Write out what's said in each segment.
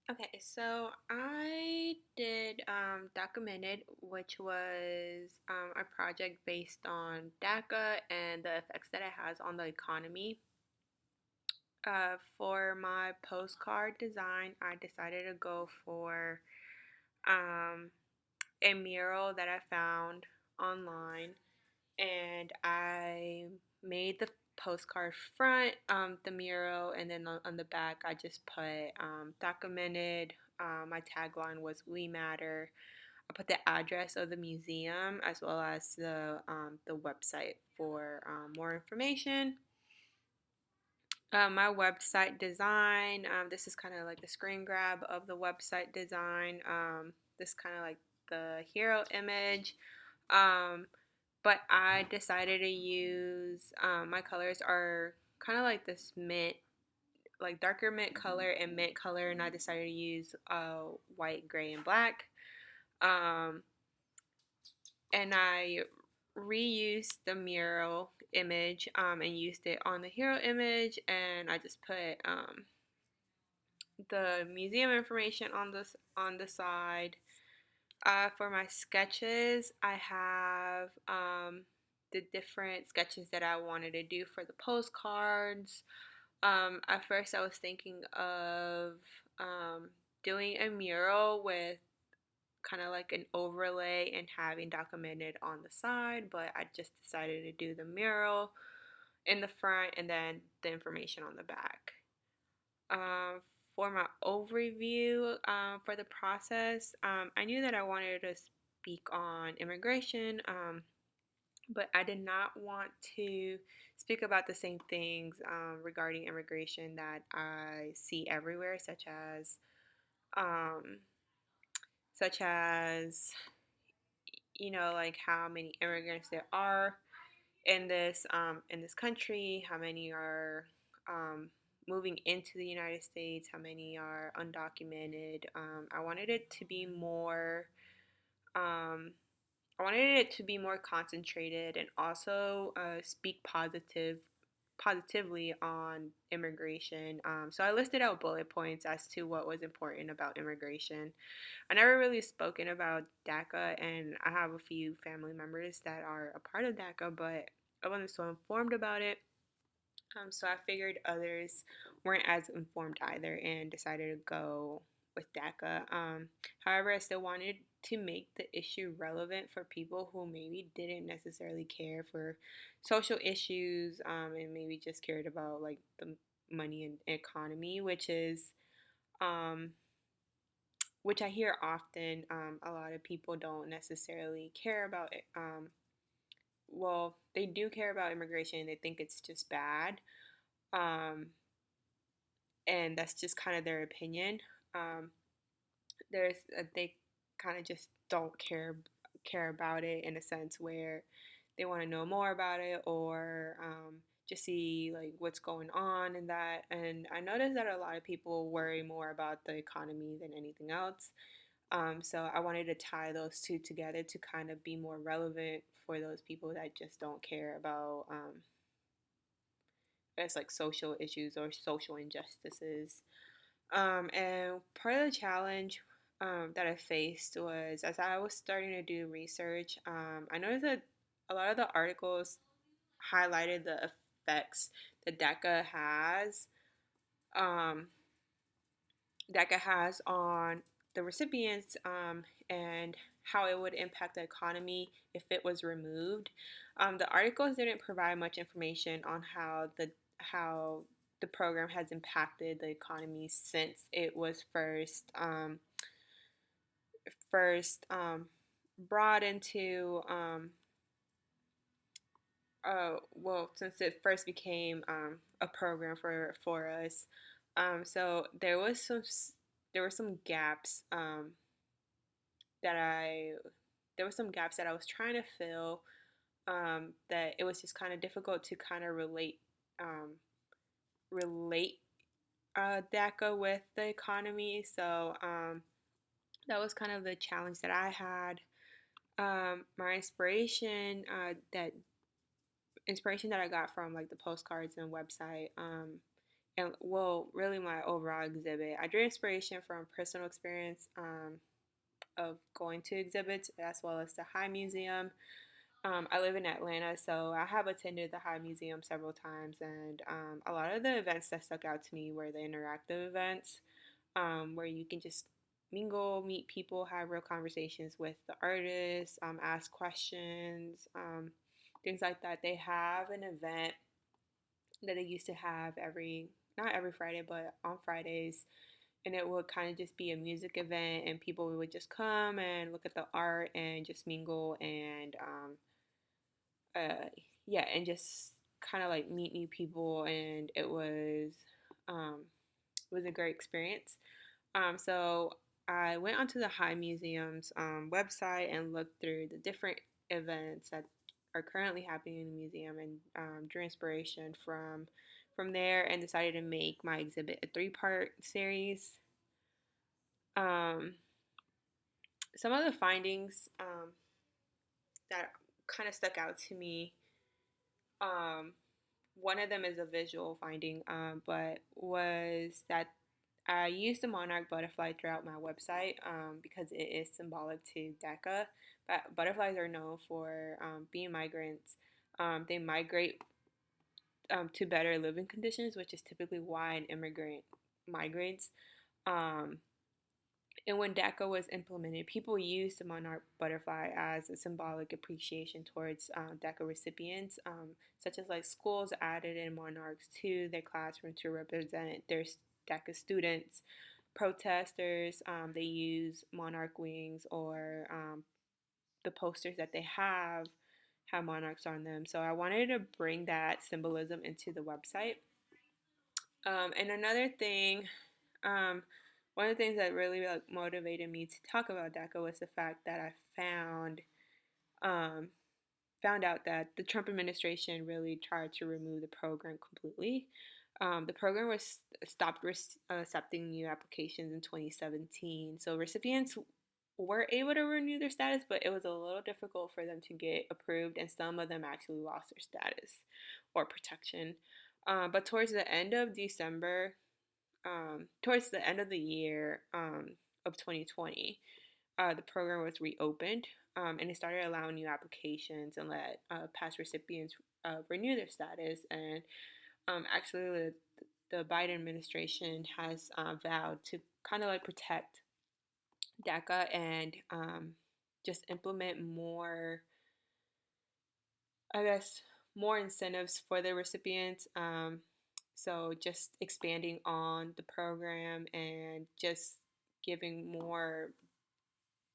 Okay, so I did Documented, which was a project based on DACA and the effects that it has on the economy. For my postcard design, I decided to go for um, a mural that I found online, and I made the postcard front, the mural, and then on the back, I just put Documented. My tagline was "We Matter." I put the address of the museum as well as the website for more information. My website design. This is kind of like the screen grab of the website design. This kind of like the hero image. Um, but I decided to use my colors are kind of like this mint, like darker mint color and mint color, and I decided to use white, gray, and black. Um, and I reused the mural image and used it on the hero image, and I just put the museum information on the side. For my sketches, I have the different sketches that I wanted to do for the postcards. At first, I was thinking of um, doing a mural with kind of like an overlay and having Documented on the side, but I just decided to do the mural in the front and then the information on the back. Um, for my overview for the process, I knew that I wanted to speak on immigration, but I did not want to speak about the same things regarding immigration that I see everywhere, um, such as like how many immigrants there are in this country, how many are moving into the United States, how many are undocumented. I wanted it to be more. Um, I wanted it to be more concentrated and also speak positively on immigration. So I listed out bullet points as to what was important about immigration. I never really spoken about DACA, and I have a few family members that are a part of DACA, but I wasn't so informed about it. So I figured others weren't as informed either and decided to go with DACA. However, I still wanted to make the issue relevant for people who maybe didn't necessarily care for social issues and maybe just cared about like the money and economy, um, which I hear often. A lot of people don't necessarily care about it. Well, they do care about immigration. They think it's just bad. Um, and that's just kind of their opinion. Um, they kind of just don't care about it in a sense where they want to know more about it or just see like what's going on in that. And I noticed that a lot of people worry more about the economy than anything else. So I wanted to tie those two together to kind of be more relevant for those people that just don't care about it's like social issues or social injustices. And part of the challenge that I faced was as I was starting to do research, I noticed that a lot of the articles highlighted the effects that um, DACA has on the recipients and how it would impact the economy if it was removed. The articles didn't provide much information on how the program has impacted the economy since it was first brought into well, since it first became a program for us. So there were some gaps that I there were some gaps that I was trying to fill, that it was just kind of difficult to kind of relate DACA with the economy. So that was kind of the challenge that I had. My inspiration that I got from like the postcards and website. and well, really my overall exhibit. I drew inspiration from personal experience of going to exhibits as well as the High Museum. I live in Atlanta, so I have attended the High Museum several times, and a lot of the events that stuck out to me were the interactive events, where you can just mingle, meet people, have real conversations with the artists, ask questions, things like that. They have an event that they used to have not every Friday, but on Fridays, and it would kind of just be a music event, and people would just come and look at the art and just mingle and uh, yeah, and just kind of like meet new people, and um, it was a great experience. So I went onto the High Museum's website and looked through the different events that are currently happening in the museum, and drew inspiration from there, and decided to make my exhibit a three-part series. Um, some of the findings that kind of stuck out to me. Um, One of them is a visual finding, but was that I used the monarch butterfly throughout my website because it is symbolic to DACA. But butterflies are known for being migrants. They migrate to better living conditions, which is typically why an immigrant migrates. Um, and when DACA was implemented, people used the monarch butterfly as a symbolic appreciation towards DACA recipients, such as like schools added in monarchs to their classroom to represent their DACA students. Protesters, they use monarch wings, or the posters that they have monarchs on them. So I wanted to bring that symbolism into the website. And another thing, um, one of the things that really like motivated me to talk about DACA was the fact that I um, found out that the Trump administration really tried to remove the program completely. The program was stopped accepting new applications in 2017, so recipients were able to renew their status, but it was a little difficult for them to get approved, and some of them actually lost their status or protection. But towards the end of the year of 2020, the program was reopened, and it started allowing new applications and let past recipients renew their status. And actually, the Biden administration has vowed to kind of like protect DACA and just implement more, I guess, more incentives for the recipients. So just expanding on the program and just giving more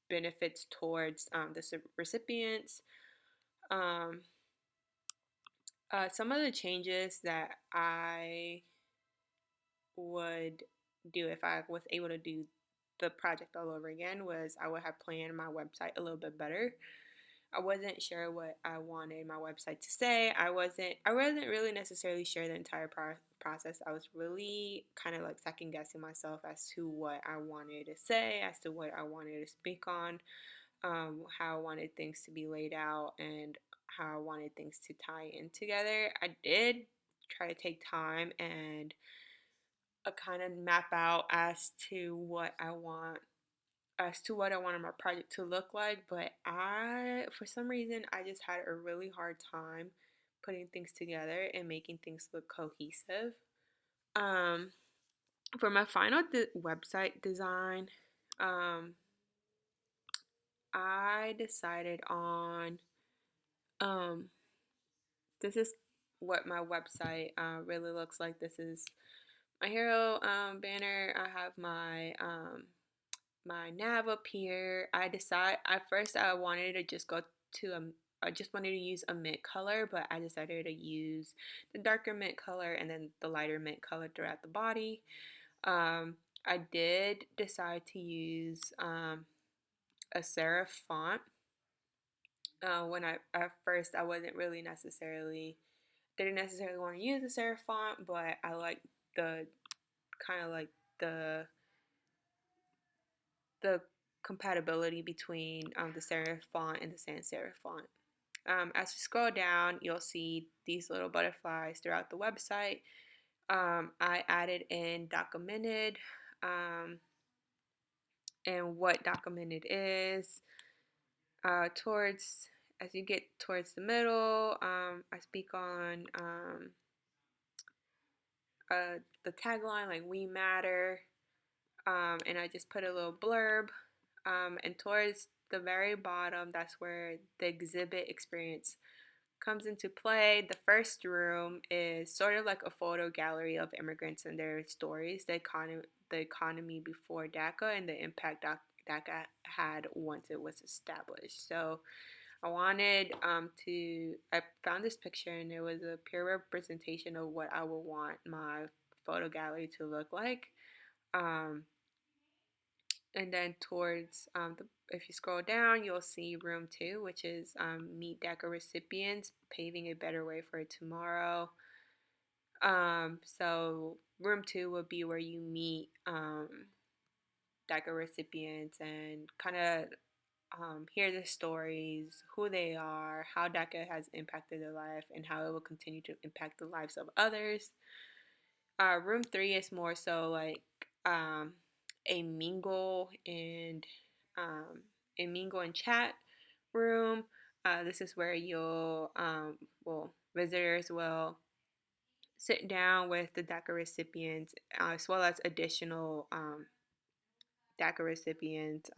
benefits towards the recipients. Um, some of the changes that I would do if I was able to do the project all over again was I would have planned my website a little bit better. I wasn't sure what I wanted my website to say. I wasn't really necessarily sure the entire process. I was really kind of like second guessing myself as to what I wanted to say, as to what I wanted to speak on, how I wanted things to be laid out, and how I wanted things to tie in together. I did try to take time and kind of map out as to what I wanted my project to look like, but for some reason, I just had a really hard time putting things together and making things look cohesive. Um, for my final website design, um, I decided on um, this is what my website really looks like. This is my hero banner. I have my nav up here. At first I wanted to just go to I just wanted to use a mint color, but I decided to use the darker mint color and then the lighter mint color throughout the body. I did decide to use a serif font. When at first I wasn't really necessarily didn't necessarily want to use the serif font, but I like the kind of like the the compatibility between the serif font and the sans serif font. As you scroll down, you'll see these little butterflies throughout the website. I added in Dacamented, um, and what Dacamented is. Towards as you get towards the middle, I speak on the tagline like "We Matter," and I just put a little blurb. And towards the very bottom, that's where the exhibit experience comes into play. The first room is sort of like a photo gallery of immigrants and their stories, the economy before DACA, and the impact DACA had once it was established. So I found this picture and it was a pure representation of what I would want my photo gallery to look like. Um, and then if you scroll down, you'll see room two, which is Meet DACA recipients, paving a better way for tomorrow. So room two would be where you meet DACA recipients and kind of hear their stories, who they are, how DACA has impacted their life, and how it will continue to impact the lives of others. Room three is more so like um, a mingle and um, a mingle and chat room. This is where visitors will sit down with the DACA recipients as well as additional DACA recipients,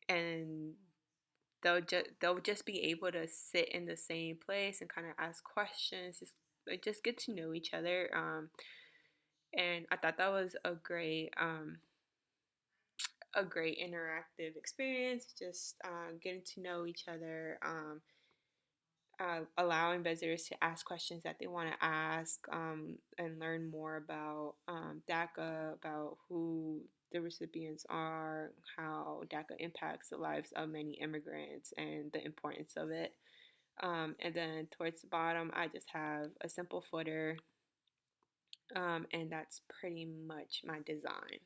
and they'll just be able to sit in the same place and kind of ask questions, just get to know each other. And I thought that was a great interactive experience, just getting to know each other, allowing visitors to ask questions that they want to ask, and learn more about DACA, about who the recipients are, how DACA impacts the lives of many immigrants, and the importance of it. And then towards the bottom, I just have a simple footer, and that's pretty much my design.